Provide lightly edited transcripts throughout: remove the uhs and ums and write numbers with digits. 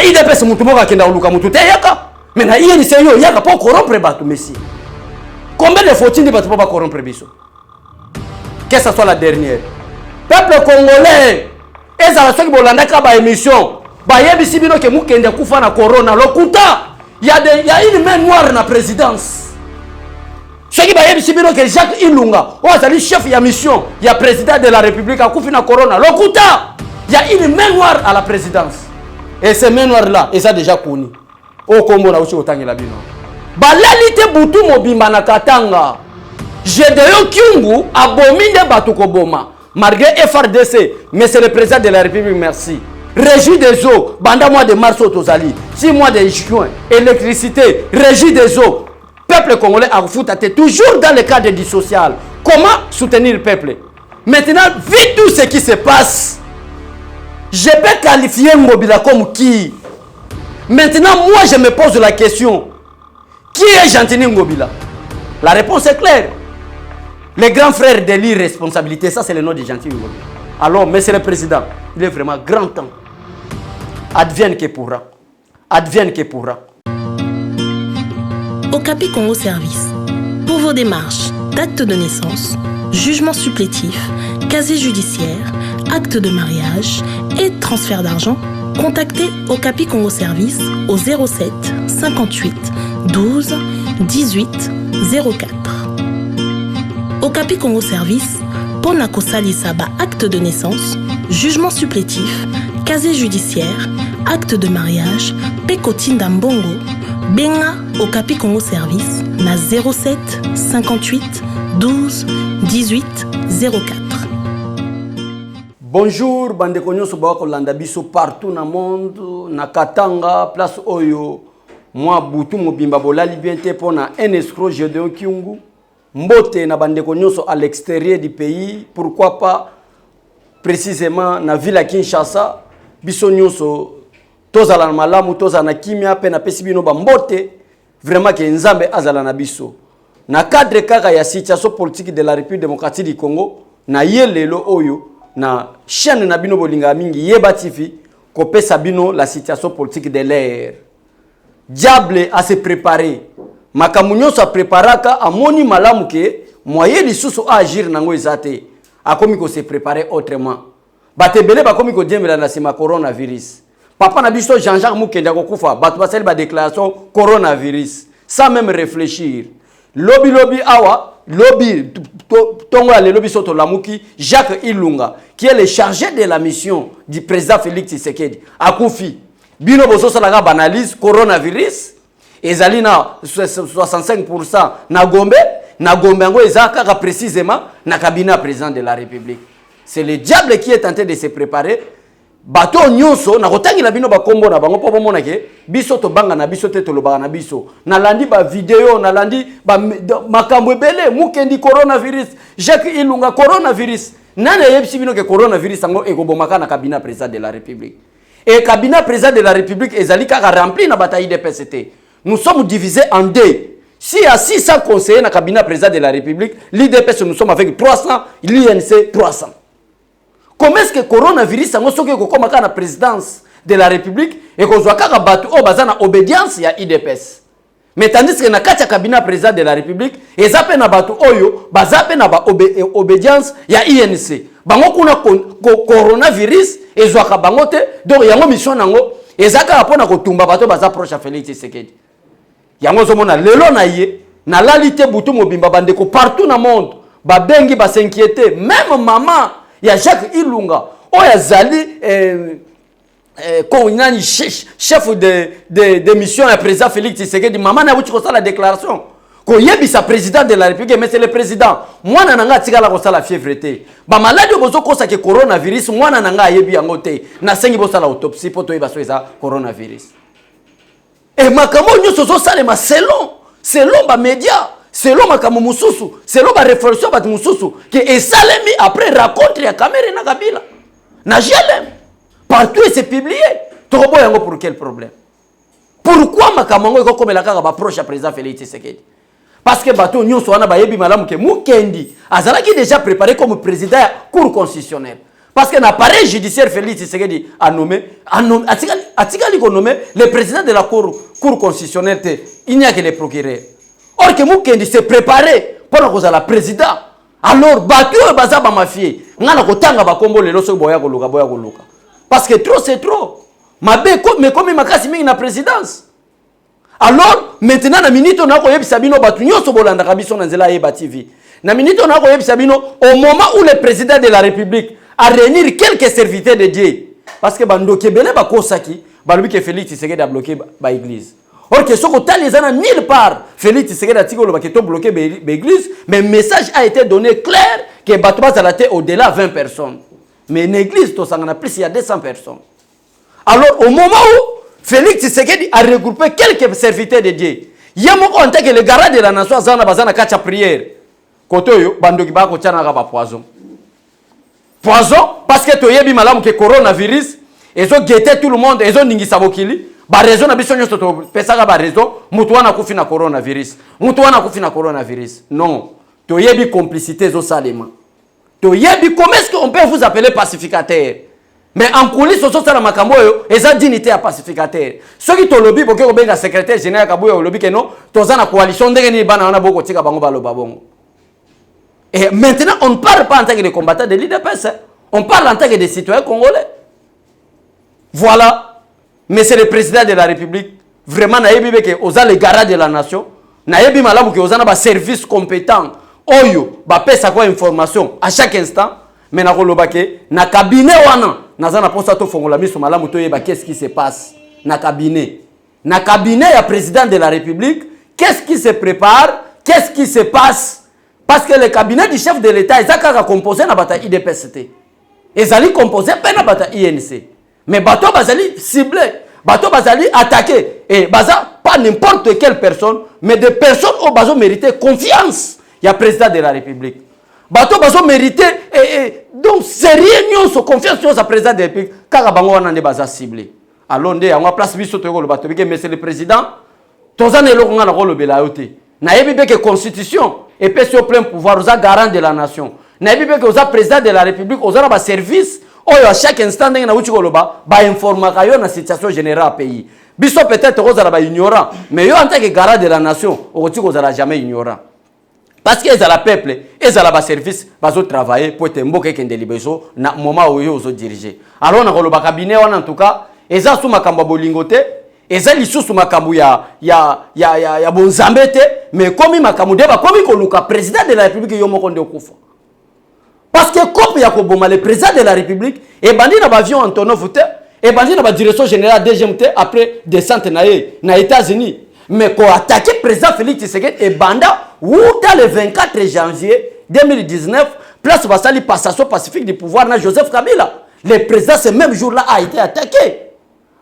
IDPS mutu moka kenda oluka mutu te yaka. Mais na INC yo yaka pour corrompre bato messi. Combien de faut-il de bato pour corrompre biso? Que ce soit la dernière. Peuple congolais, et ça va se bolanda ka ba émission. Ba yebisi bino ke mukende kufa na corona lokuta. Il y a une main noire dans la présidence. Ce qui va yebisi bino ke Jacques Ilunga, oh c'est le chef ya mission, il y a président de la République a kufi na corona lokuta. Il y a une main noire à la présidence. Et ces mains noires là, et ça déjà connu. Au Congo na uchi otangela bino. Ba lalite butu mobimba na Katanga. Gédéon Kyungu a bomine Batuko Boma. Malgré FRDC, mais c'est le président de la République, merci. Régie des eaux, banda mois de mars au Tozali, 6 mois de juin, électricité, régie des eaux. Peuple congolais a foutu toujours dans le cadre du social. Comment soutenir le peuple? Maintenant, vu tout ce qui se passe, je peux qualifier Ngobila comme qui? Maintenant, moi je me pose la question. Qui est Gentini Ngobila? La réponse est claire. Les grands frères de l'irresponsabilité, ça c'est le nom de Gentini Ngobila. Alors, monsieur le président, il est vraiment grand temps. Advienne que pourra. Advienne que pourra. Okapi Congo Service. Pour vos démarches d'acte de naissance, jugement supplétif, casier judiciaire, acte de mariage et transfert d'argent, contactez Okapi Congo Service au 07 58 12 18 04. Okapi Congo Service, Ponako Salisaba acte de naissance, jugement supplétif, casier judiciaire, acte de mariage, Pekotinda Mbongo, Benga Okapi Congo Service, na 07 58 12 18 04. Bonjour, bande konyoso bako landa biso partout na monde, na Katanga, place Oyo, moi Boutou Mobimba bolali bien te pona un escroc Gédéon Kyungu. Mbote na bande konyoso à l'extérieur du pays, pourquoi pas précisément na ville à Kinshasa, biso nyonso tozala na malamu tozala na kimia pe na pesi bino ba mbote vraiment que nzambe azala na biso. Na cadre kaka ya situation politique de la République démocratique du Congo, na yelelo oyo na chaîne na bino bolinga mingi yeba TV ko pesa bino la situation politique de l'air. Diable a se préparer. Makamunyo sa préparaka amoni malamu ke moyen lisusu a agir nango ezate. Akomi ko se préparer autrement. Batebele bakomi ko diembela na sima coronavirus. Papa na biso Jean-Jacques Mukenda ko kufa batu basali ba déclaration coronavirus sans même réfléchir. Lobby awa lobby tongo le lobby soto lamuki Jacques Ilunga qui est le chargé de la mission du président Félix Tshisekedi akufi bino boso sala ba analyse coronavirus ezali na 65% na Gombe ngo ezaka précisément na cabinet président de la République. C'est le diable qui est tenté de se préparer. Bato nyonso na kotangi na bino ba kombo na bango po bomona ke biso to banga na biso te to lobaka na biso na landi ba vidéo na landi ba makambo ebele mukendi coronavirus Jacques Ilunga coronavirus nana yebisi bino ke coronavirus ngo ekobomaka na cabinet président de la République et cabinet président de la République ezali kaka rempli na bataille de PCT. Nous sommes divisés en deux. Si il y a 600 conseillers na cabinet président de la République, l'IDPS nous sommes avec 300, l'INC 300. Comment est-ce que le coronavirus a été la présidence de la République et qu'on soit en obédience à l'IDPS? Mais tandis que dans le cabinet président de la République, ils ont obédience à l'INC. Bango kuna coronavirus et zwaka bangote donc yango mission nango ezaka apona ko tumba bato baza proche à Félix Tshisekedi. Yango zomona lelo na ye na lalité butu mobimba bandeko partout na monde ba bengi ba s'inquiéter même maman ya Jacques Ilunga oya zali konani chef de mission à président Félix Tshisekedi maman na buti ko sala déclaration ko yebisa président de la République mais c'est le président mwana nanga tikala ko sala fièvre té ba malade bozo ko sa ke coronavirus mwana nanga yebi yango té na sengi bo sala autopsie poto yeba so eza coronavirus et makamo nyoso so salema selon ba média selon makamo mususu selon ba réflexion ba mususu que esalemi après rencontre ya caméra na Kabila na JLM partout et c'est publié tobo yango pour quel problème pourquoi makamo ngo ko komela kaka ba proche à président Félix Tshisekedi parce que bato nyonso wana ba yebi malamu ke Mukendi azalaki déjà préparé comme président cour constitutionnelle Parce que l'appareil judiciaire Félix Tshisekedi a nommé, le président de la Cour constitutionnelle, il n'y a que les procureurs. Or que Mukendi s'est préparé pour la président. Alors, parce que trop c'est trop. Mais comme ma casse la présidence. Alors, maintenant, na minute on a koyebi sabino batu nyoso bolanda kabiso na nzela yeba TV. Na minute on a koyebi sabino au moment où le président de la République a réuni quelques serviteurs de Dieu. Parce que bando kebele ba kosaki, balobi ke Félix Tshisekedi a bloqué ba église. Or que ce que les gens nulle part, Félix Tshisekedi a dit que tu bloqué l'église, mais le message a été donné clair que Batouba Zalaté au-delà de 20 personnes. Mais une église, il y a 200 personnes. Alors, au moment où Félix Tshisekedi a regroupé quelques serviteurs de Dieu, il y a en tant que le garant de la nation, Zana Bazana Kacha prière. Kotoyo, Bandoki Bako Tchanagaba poison. Poison, parce que tu as dit que le coronavirus, ils ont guetté tout le monde, ils ont ningi sabokili. Ba raison na biso nyoso to pesaka ba raison mutu wana kufi na coronavirus. Mutu wana kufi na coronavirus. Non. To yebi complicité zo salema. To yebi comment est-ce qu'on peut vous appeler pacificateur? Mais en coulisses so sala makambo yo eza dignité à pacificateur. Ceux qui to lobby boke ko benga secrétaire général kabuya lobby que non, toza na coalition ndenge ni bana wana boko tika bango baloba bongo. Et maintenant on ne parle pas en tant que des combattants de l'IDPS. On parle en tant que des citoyens congolais. Voilà. Mais c'est le président de la République. Vraiment, naïbi que osa le garant de la nation. Naïbi malamu que osa na ba service compétent. Oyo, ba pesa quoi information à chaque instant. Mais na koloba ke na cabinet wana naza na posa to fongola miso malamu to yeba qu'est-ce qui se passe na cabinet. Na cabinet ya président de la République, qu'est-ce qui se prépare? Qu'est-ce qui se passe? Parce que le cabinet du chef de l'État est à composer na bata IDPST. Ezali composé pe na bata INC. Mais bateau bazali ciblé, bateau bazali attaqué. Et baza pas n'importe quelle personne, mais des personnes au bateau mérité confiance. Il y a le président de la République. Bateau bazo mérité donc sérieux nous confiance sur le président de la République. Car bango wana ne baza ciblé. Alors ndé on place biso to ko le bateau mais c'est le président. Tozane lo ngana ko le belayote. Na yebi be que constitution et peut sur plein pouvoir aux garant de la nation. Na yebi be que aux président de la République aux ba service. Oyo à chaque instant ndenge na uchi koloba ba informa yo na situation générale pays. Biso peut-être kozala ba ignorant, mais yo en tant que garant de la nation, oti kozala jamais ignorant. Parce que ezala peuple, ezala ba service, bazo travailler pour te mboke kende libeso na moment où yo zo diriger. Alors na koloba cabinet wana en tout cas, eza sous makambo bolingote, eza lisusu makambo ya bonzambete, mais comme makambo deba comme koluka président de la République yo moko nde okufa. Parce que comme Yakoboma, le président de la République, et bandit dans l'avion Antonov, et bandit dans la direction générale DGMT après descente dans les États-Unis. Mais quand attaqué le président Félix Tshisekedi et banda, où dans le 24 janvier 2019, place Vassali passation pacifique du pouvoir na Joseph Kabila. Le président ce même jour-là a été attaqué.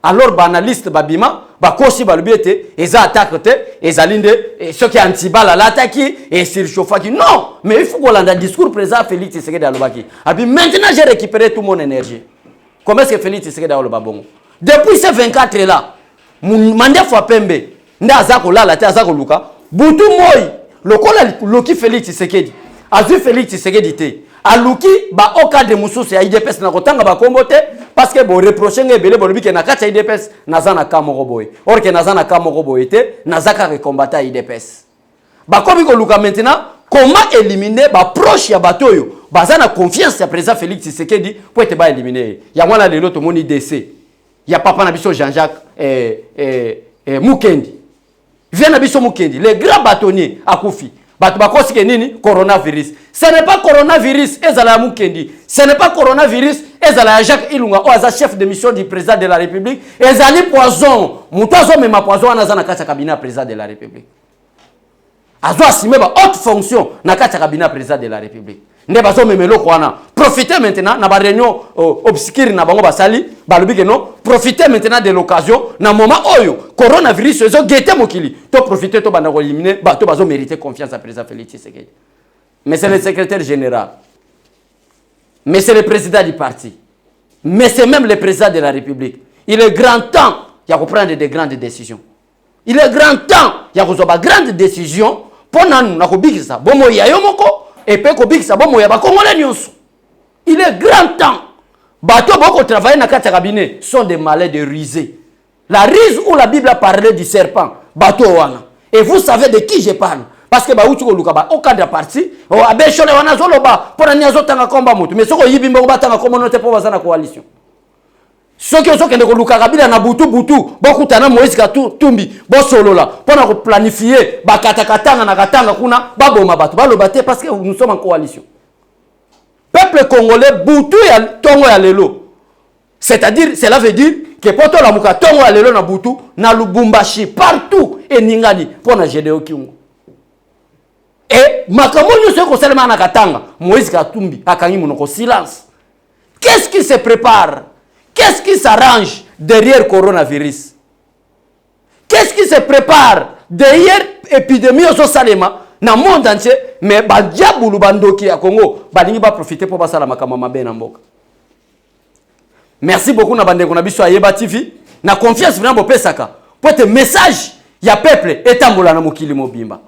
Alors, banaliste Babima, Bakosi Balubiete, ils attaquent, ils alignent, ceux qui anti-bala l'attaquent, et s'ils chauffent. Non, mais il faut qu'on ait un discours président Félix Tshisekedi Alobaki. Et maintenant, j'ai récupéré toute mon énergie. Comment est-ce que Félix Tshisekedi Alobabongo? Depuis ces 24 là, mon mandat fois Pembe, Ndazako là, la Tazako Luka, Boutou Moy, le col Loki Félix Tshisekedi, a vu Félix Tshisekedi. Aluki ba oka de mususu ya IDPS na kotanga ba kombote parce que bon reprocher ngebele bolobi ke na kati IDPS nazana kamoko boy or ke nazana kamoko boy te nazaka ke combattre IDPS ba komi ko luka maintenant comment éliminer ba proche ya batoyo bazana confiance ya président Félix Tshisekedi pour être ba éliminer ya wana lelo to moni DC ya papa na biso Jean-Jacques Mukendi vient na biso Mukendi le grand bâtonnier akufi bato bakosi ke nini coronavirus. Ce n'est pas coronavirus ezala Mukendi. Ce n'est pas coronavirus ezala Jacques Ilunga oaza chef de mission du président de la République. Ezali poison. Mutozo mema poison anaza na kati ya cabinet président de la République. Azo asime ba haute fonction na kati ya cabinet président de la République. Nde bazo memelo kwana. Profitez maintenant na ba réunion obscure na bango basali balobi ke non. Profitez maintenant de l'occasion na moment oyo coronavirus ezo gete mokili. To profiter to bana ko éliminer ba to bazo mériter confiance à président Félix Tshisekedi. Mais c'est le secrétaire général. Mais c'est le président du parti. Mais c'est même le président de la République. Il est grand temps de prendre des grandes décisions. Il est grand temps de prendre des grandes décisions pour nous. Il est grand temps. Il est grand temps Bateau beaucoup travailler dans le cabinet sont des malades de risée. La rise où la Bible a parlé du serpent, bateau wana. Et vous savez de qui je parle. Parce que ba uti ko lukaba au cadre parti, o abeshole wana zoloba pour na zo tanga komba mutu. Mais soko yibimba ko batanga komba note pour bazana coalition. Soki ozoke ndeko luka kabila na butu boku tana Moïse Katumbi bo solola pona ko planifier bakata katanga na katanga kuna baboma batu baloba te parce que nous sommes en coalition. Peuple congolais butu ya tongo ya lelo. C'est-à-dire cela veut dire que poto la muka tongo ya lelo na butu na Lubumbashi partout et ningani pona Gédéon Kyungu. Et makambo nyuso ko selema na katanga Moïse Katumbi akangi monoko silence. Qu'est-ce qui se prépare? Qu'est-ce qui s'arrange derrière coronavirus? Qu'est-ce qui se prépare derrière l'épidémie au Salema dans le monde entier? Mais Badiaboulou Bandoki à Congo, Balingi va profiter pour passer la makamama ben amboka. Merci beaucoup na bande qu'on a biso Ayeba TV. Na confiance vraiment pour Pesaka. Pour te message, il y a peuple et tambola na mokili mobimba.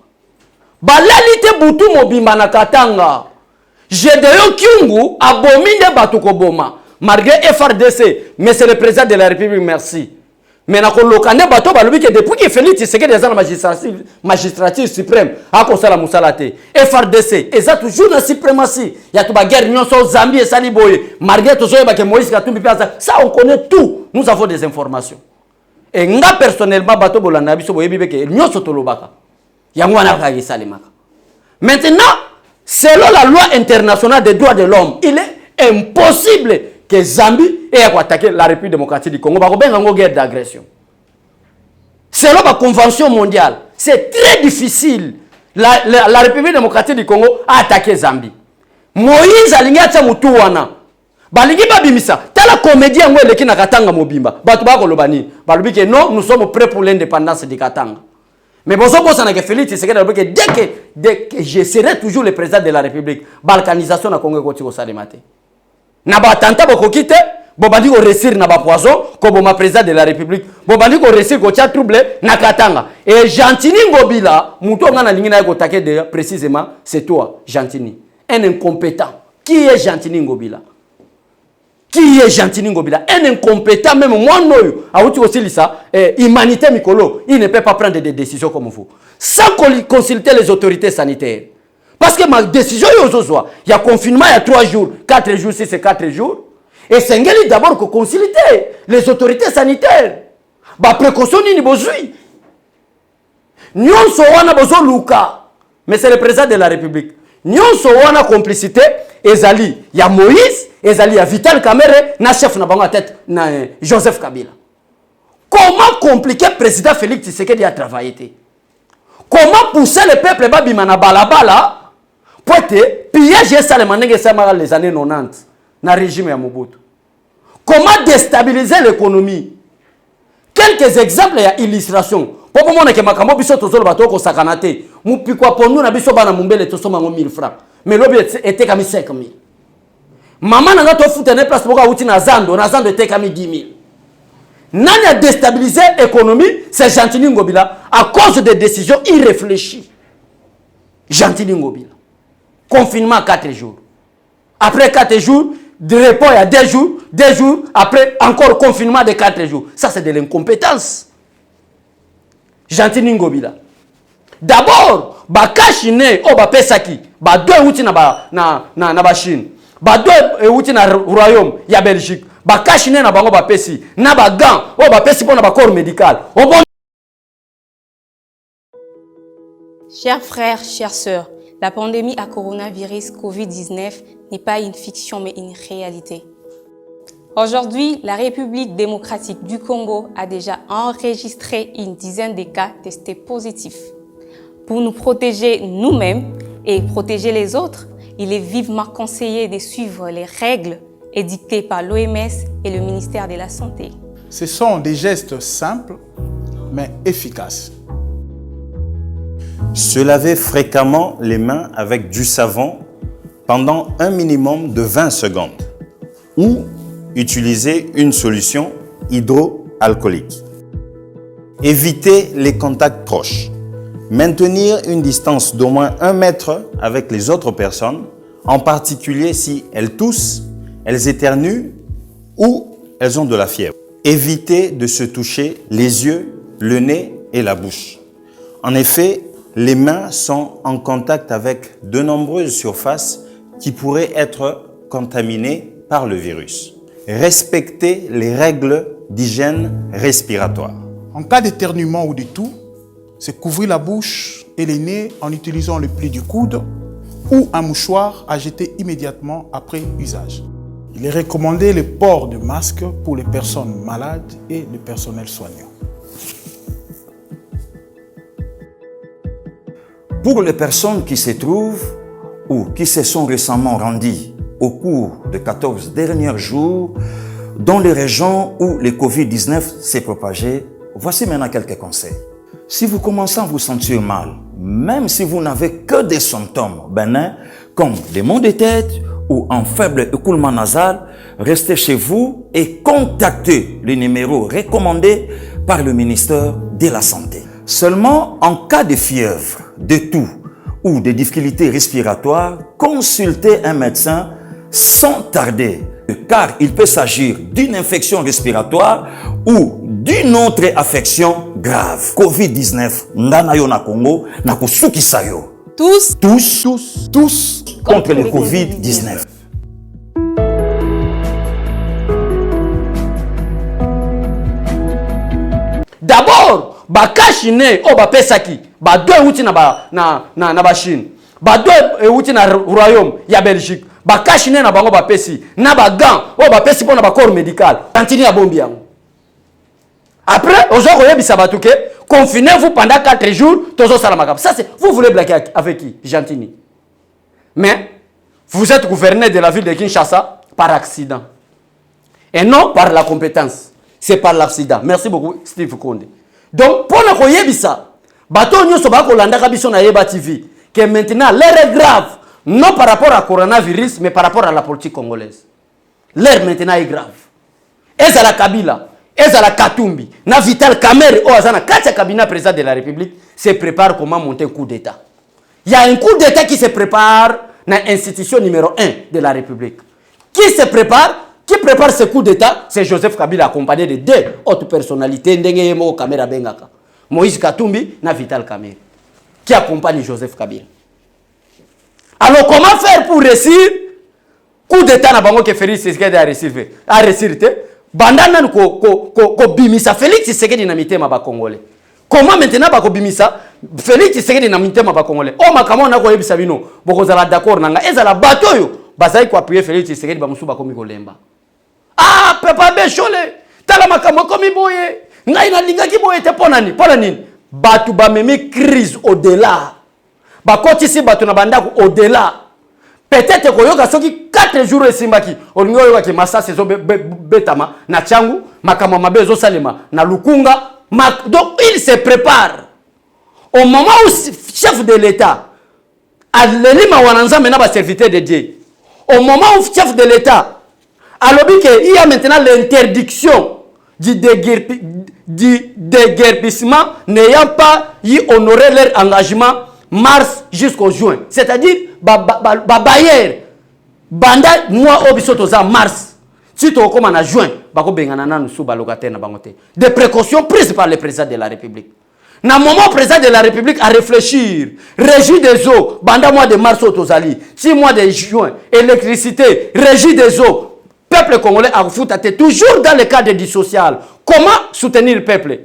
Balalite butu mobimba na katanga. Gédéon Kyungu abomine batuko boma. Malgré FRDC, mais c'est le président de la République, merci. Mais na kolokane bato balobi que depuis que Félix Tshisekedi est dans la magistrature suprême, a kosala musalate. FRDC, et ça toujours la suprématie. Il y a tout la guerre nyonso Zambie et Saliboye. Malgré tout ça, Moïse Katumbi ça on connaît tout. Nous avons des informations. Et nga personnellement bato bolanda biso boyebi beke nyonso tolobaka. Yango wana ka gisalimaka. Maintenant, selon la loi internationale des droits de l'homme, il est impossible que Zambie ait attaqué la République démocratique du Congo. Il y a une guerre d'agression. Selon la convention mondiale, c'est très difficile. La République démocratique du Congo a attaqué Zambie. Moïse a lingi atia mutu wana. Balingi babimisa. Tala comédien ngwe leki na Katanga mobimba. Batu ba kolobani. Balubi que non, nous sommes prêts pour l'indépendance de Katanga. Mais bonjour, bonjour, na que Félix Tshisekedi que dès que je serai toujours le président de la République, balkanisation na Congo koti ko salemate. Na ba tanta bokoki te, bobandi ko resir na ba poison ko boma président de la République. Bobandi ko resir ko tia trouble na Katanga. Et Gentini Ngobila, muto nga na lingi na ko taquer de précisément, c'est toi, Gentini. Un incompétent. Qui est Gentini Ngobila? Qui est Gentini Ngobila? Un incompétent, même moi, noyo. Aouti aussi lisa, humanité mikolo, il ne peut pas prendre des décisions comme vous. Sans consulter les autorités sanitaires. Parce que ma décision, il y a confinement, il y a 3 jours, 4 jours, si c'est 4 jours. Et c'est d'abord que consulter les autorités sanitaires. Bah, précaution, ni besoin. Nous sommes besoin Luka. Mais c'est le président de la République. Nous sommes en complicité. Ezali, il y a Moïse, Ezali, il y a Vital Kamerhe, na chef na bango à tête, na Joseph Kabila. Comment compliquer le président Félix Tshisekedi à travailler? Comment pousser le peuple babimana balabala? Pour être pillage et ça les années 90 dans le régime de Mobutu. Comment déstabiliser l'économie? Quelques exemples et illustrations. Pour que je makambo biso tozolo bato ko sakanate. Mu pikwa pondu na biso bana mumbele to soma 1000 francs. Mais l'objet était comme 5000. Maman n'a pas foutu une place pour outil na zando était comme 10 000. Nani a déstabilisé l'économie, c'est Gentini Ngobila à cause des décisions irréfléchies. Gentini Ngobila. Confinement 4 jours. Après 4 jours, de repos il y a 2 jours, 2 jours, après encore confinement de 4 jours. Ça c'est de l'incompétence. Gentini Ngobila. D'abord, bakashine o bapesaki, ba deux outi na ba Chine. Ba deux outi na royaume ya Belgique. Bakashine na bango bapesi, na ba gants o bapesi pour na ba corps médical. Chers frères, chères sœurs, la pandémie à coronavirus Covid-19 n'est pas une fiction mais une réalité. Aujourd'hui, la République démocratique du Congo a déjà enregistré une dizaine de cas testés positifs. Pour nous protéger nous-mêmes et protéger les autres, il est vivement conseillé de suivre les règles édictées par l'OMS et le ministère de la Santé. Ce sont des gestes simples mais efficaces. Se laver fréquemment les mains avec du savon pendant un minimum de 20 secondes ou utiliser une solution hydroalcoolique. Éviter les contacts proches. Maintenir une distance d'au moins 1 mètre avec les autres personnes, en particulier si elles toussent, elles éternuent ou elles ont de la fièvre. Évitez de se toucher les yeux, le nez et la bouche. En effet, les mains sont en contact avec de nombreuses surfaces qui pourraient être contaminées par le virus. Respectez les règles d'hygiène respiratoire. En cas d'éternuement ou de toux, c'est couvrir la bouche et les nez en utilisant le pli du coude ou un mouchoir à jeter immédiatement après usage. Il est recommandé le port de masque pour les personnes malades et le personnel soignant. Pour les personnes qui se trouvent ou qui se sont récemment rendues au cours des 14 derniers jours dans les régions où le Covid-19 s'est propagé, voici maintenant quelques conseils. Si vous commencez à vous sentir mal, même si vous n'avez que des symptômes bénins comme des maux de tête ou un faible écoulement nasal, restez chez vous et contactez les numéros recommandés par le ministère de la Santé. Seulement en cas de fièvre, de toux ou de difficultés respiratoires, consultez un médecin sans tarder, car il peut s'agir d'une infection respiratoire ou d'une autre affection grave. Covid-19, ndana yo na Congo, na kusukisa yo. Tous Contre le Covid-19. D'abord, bakashine o bapesaki, ba deux outi na ba Chine. Ba deux outi na royaume ya Belgique. Bakashine na bango bapesi, na ba gants o bapesi pona ba corps médical. Tantini ya bombi yango. Après, aujourd'hui, confinez-vous pendant 4 jours, ça c'est, vous voulez blaguer avec qui? Gentini. Mais, vous êtes gouverneur de la ville de Kinshasa par accident. Et non par la compétence. C'est par l'accident. Merci beaucoup, Steve Konde. Donc, pour le Koyebisa, bateau nous sommes à Yeba TV, que maintenant, l'air est grave. Non par rapport à coronavirus, mais par rapport à la politique congolaise. L'air maintenant est grave. Et c'est la Kabila. Ezala Katumbi, na Vital Kamerhe, Oazana, Katia cabinet président de la République, se prépare comment monter un coup d'État. Il y a un coup d'État qui se prépare dans l'institution numéro 1 de la République. Qui se prépare? Qui prépare ce coup d'État? C'est Joseph Kabila accompagné de 2 autres personnalités, Ndengeyemo Kamera Bengaka. Moïse Katumbi, na Vital Kamerhe, qui accompagne Joseph Kabila. Alors comment faire pour réussir? Coup d'État na bango que Félix Tshisekedi a réussi. Bandana ko bimisa Félix Tshisekedi na mitema ba Congolais. Comment maintenant ba ko bimisa Félix Tshisekedi na mitema ba Congolais? O makamo na ko yebisa bino bokozala d'accord nanga ezala bato yo bazai ko appuyer Félix Tshisekedi ba musuba komi kolemba. Ah papa beshole tala makamo komi boye ngai na linga ki boye te pona nini batu ba memi crise au-delà ba kotisi batu na bandako au-delà. Peut-être que yoka soki 4 jours esimbaki olingo yoka ki masa sezo betama na changu makama mabezo salema na lukunga donc il se prépare au moment où chef de l'État a l'élima wananza mena ba serviteur de Dieu, au moment où chef de l'État a lobby que il y a maintenant l'interdiction du déguerpissement n'ayant pas y honoré leur engagement mars jusqu'au juin, c'est-à-dire bayer banda mois obisotoza mars si to comme en juin bako bengana nanu sous balocataire na bangote. Des précautions prises par le président de la République. Na moment président de la République à réfléchir, régie des eaux banda mois de mars otozali, 6 mois de juin, électricité, régie des eaux, peuple congolais a foutate toujours dans le cadre du social. Comment soutenir le peuple?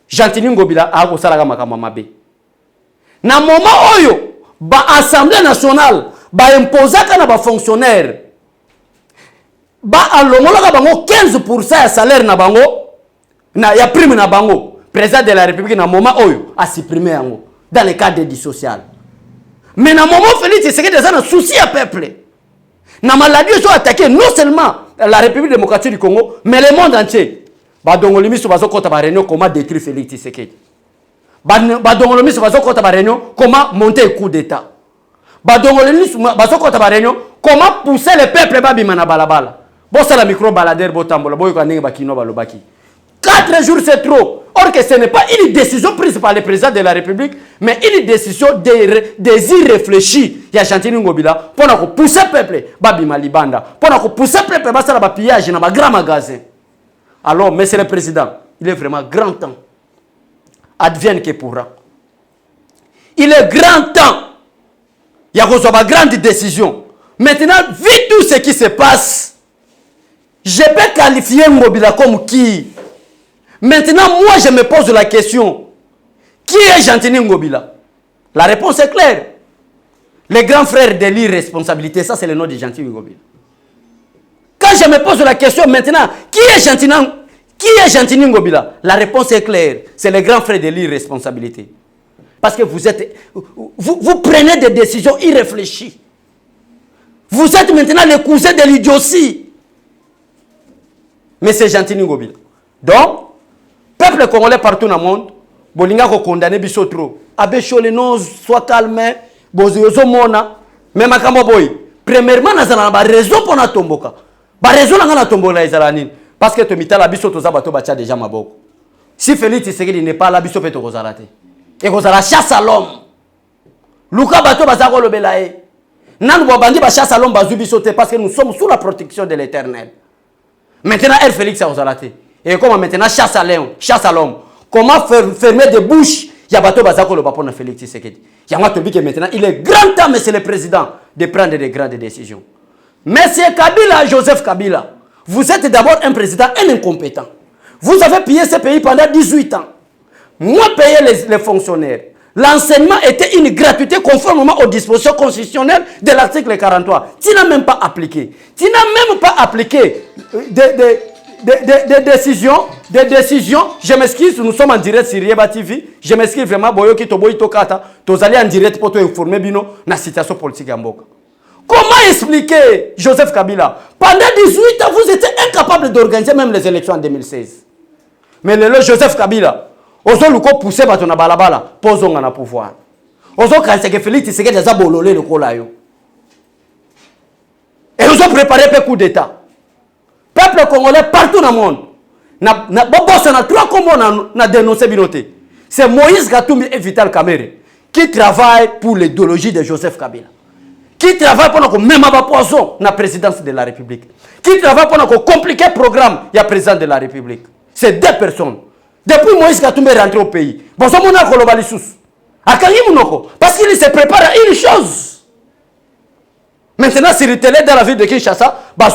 Gentini Ngobila a ko sala makama mabe. Na moment oyo ba assemblée nationale ba imposaka na ba fonctionnaire ba alongolaka bango 15% ya salaire na bango na ya prime na bango, président de la République na moment oyo a supprimer yango dans le cadre du social. Mais na moment Félix Tshisekedi ça na souci à peuple. Na maladie so attaquer non seulement la République démocratique du Congo mais le monde entier. Ba dongoli miso bazo kota ba réunion comment détruire Félix Tshisekedi. Badongolo miso bazokota ba réunion comment monter un coup d'état. Badongolo miso bazokota ba réunion comment pousser le peuple babima na balabala. Bossa la micro baladeur botambola boyo kanenge bakino balobaki. 4 jours c'est trop. Or que ce n'est pas une décision prise par le président de la République, mais une décision des irréfléchis. Il y a Chantini Ngobila pour pousser le peuple, Babi Malibanda, pour pousser le peuple, ça va pillage dans un grand magasin. Alors, monsieur le président, il est vraiment grand temps. Advienne que pourra. Il est grand temps. Il y a une grande décision. Maintenant, vu tout ce qui se passe, je peux qualifier Ngobila comme qui? Maintenant, moi, je me pose la question. Qui est Chantini Ngobila? La réponse est claire. Les grands frères de l'irresponsabilité, ça c'est le nom de Chantini Ngobila. Quand je me pose la question maintenant, qui est Chantini Ngobila? La réponse est claire. C'est les grands frères de l'irresponsabilité. Parce que vous prenez des décisions irréfléchies. Vous êtes maintenant les cousins de l'idiotie. Mais c'est Chantini Ngobila. Donc, peuple congolais partout dans le monde, bolinga ko condamner biso trop. Abe chole non soit calme, bozozo mona, mais makambo boy. Premièrement nazana ba raison pour na tomboka. Ba raison na tombola ezala nini? Parce que to mitala biso to za bato bacha déjà maboko. Si Félix Tshisekedi n'est pas là biso pe to kozalate. Et kozala chasse à l'homme. Luka bato bazako lobela e. Nanu bo bandi ba chasse à l'homme bazu biso te parce que nous sommes sous la protection de l'Éternel. Maintenant elle Félix a kozalate. Et comment maintenant chasse à l'homme. Comment fermer des bouches? Il y a bateau bazako le bapon Félix Tshisekedi. Il y a moi que maintenant il est grand temps, monsieur le président, de prendre des grandes décisions. Monsieur Kabila, Joseph Kabila, vous êtes d'abord un président incompétent. Vous avez pillé ce pays pendant 18 ans. Moi payé les fonctionnaires. L'enseignement était une gratuité conformément aux dispositions constitutionnelles de l'article 43. Tu n'as même pas appliqué. Tu n'as même pas appliqué des décisions, je m'excuse, nous sommes en direct sur Yeba TV, je m'excuse vraiment, Boyoki Toboy Tokata, tous allez en direct pour te informer de la situation politique en Boka. Comment expliquer, Joseph Kabila, pendant 18 ans, vous étiez incapable d'organiser même les élections en 2016. Mais le Joseph Kabila, ozo luko poussé bato na balabala, posons na pouvoir. Ozo kanse que Félix Tshisekedi za bololé le kolayo. Et ozo préparé un coup d'état. Peuple congolais partout dans le monde. Trois combats na dénoncé binoté. C'est Moïse Katumbi et Vital Kamerhe qui travaillent pour l'idéologie de Joseph Kabila. Qui travaillent pour que même à poison la présidence de la République. Qui travaillent pour que compliquer le programme il y a président de la République. C'est deux personnes. Depuis Moïse Katumbi est rentré au pays. Bon, ça m'a kolobali sous. Parce qu'il se prépare à une chose. Maintenant, s'il est dans la ville de Kinshasa, bah,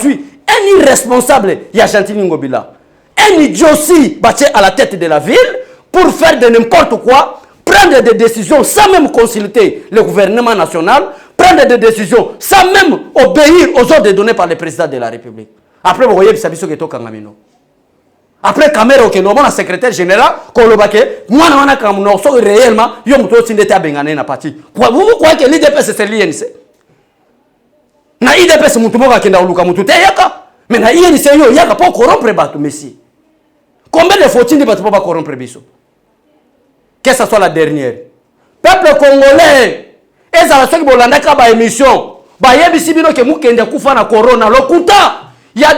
un irresponsable, il y a Chantini Ngobila. Un idiotie battu à la tête de la ville pour faire de n'importe quoi, prendre des décisions sans même consulter le gouvernement national, prendre des décisions sans même obéir aux ordres donnés par le président de la République. Après, vous voyez, c'est ce que Kangamino. Après, Kamero, qui est le secrétaire général, Kolobake, moi, je suis réellement, je suis un parti. Vous croyez que l'IDPS c'est l'INC? Na IDPS mutumoka kenda uluka mutute yaka. Mais na INC yo yaka pour corrompre batu messi. Combien de faut-il de batu pour corrompre biso? Que ça soit la dernière. Peuple congolais, ezala soki bolanda ka ba émission, ba yebisi bino ke mukende kufa na corona lokuta. Il y a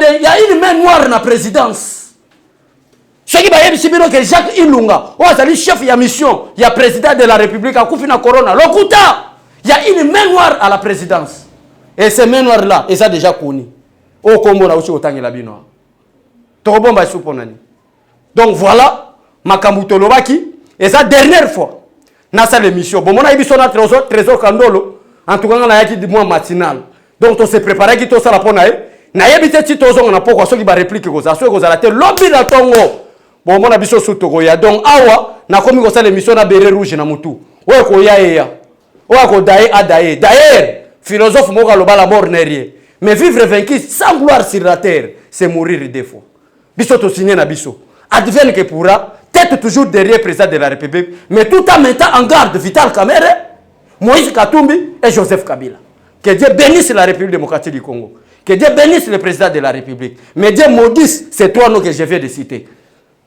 une main noire na présidence. Soki ba yebisi bino ke Jacques Ilunga, o azali chef ya mission, ya président de la République a kufi na corona lokuta. Il y a une main noire à la présidence. Et ces mains noires-là, ils sont déjà connus. Au Congo, là aussi, au Tangi Labino. Torobomba Souponani. Donc voilà, Makamuto Lobaki, et sa dernière fois, dans cette émission, bon, on a eu son trésor Kandolo, en tout cas, on a eu du mois matinal. Donc on s'est préparé, qui tout ça la ponaille. Na yebite ti tozo on a pourquoi ceux qui va répliquer aux assos aux la tête lobby la tongo. Bon, on a biso sous Togoya. Donc awa, na komi ko ça l'émission na béré rouge na mutu. Ouais ko ya ya. Ouais ko daé a daé. D'ailleurs, philosophe moka loba la mort n'est. Mais vivre vaincu sans gloire sur la terre, c'est mourir des fois. Biso to signé na biso. Advienne que pourra, tête toujours derrière le président de la République, mais tout en mettant en garde Vital Kamerhe, Moïse Katumbi et Joseph Kabila. Que Dieu bénisse la République démocratique du Congo. Que Dieu bénisse le président de la République. Mais Dieu maudisse ces trois noms que je viens de citer.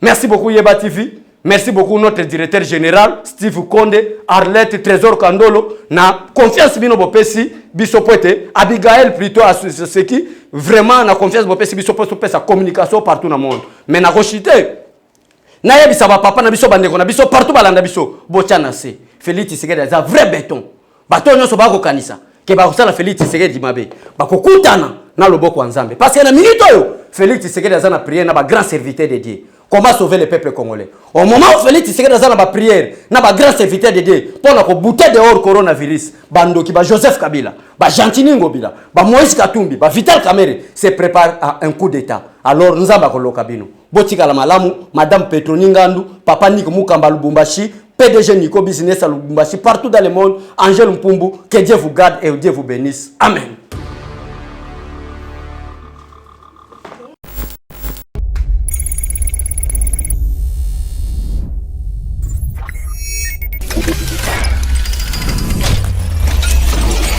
Merci beaucoup Yeba TV. Merci beaucoup notre directeur général, Steve Konde, Arlette, Trésor Kandolo. Na confiance bino bopesi, biso poete, Abigail plutôt à ce qui vraiment na confiance bopesi biso poete sa communication partout dans le monde. Mais na rochité. Na yebisa ba papa na biso bandeko na biso partout balanda biso botia na se. Félix Tshisekedi aza vrai béton. Bato nyonso bako kanisa ke ba kosala Félix Tshisekedi mabe. Bakokutana na loboko wa Nzambe. Parce que na minute oyo Félix Tshisekedi aza na prière na ba grand serviteur de Dieu. Comment sauver le peuple congolais? Au moment où Félix Tshisekedi aza na ba prière na ba grand serviteur de Dieu pour na ko bouter dehors coronavirus, bandoki ba Joseph Kabila, ba Gentini Ngobila, ba Moïse Katumbi, ba Vital Kamerhe se prépare à un coup d'état. Alors Nzamba koloka bino. Botika la malamu, Madame Petroni Ngandu, Papa Nick Mukamba Lubumbashi, PDG Nico Business à Lubumbashi, partout dans le monde, Angèle Mpumbu, que Dieu vous garde et Dieu vous bénisse. Amen.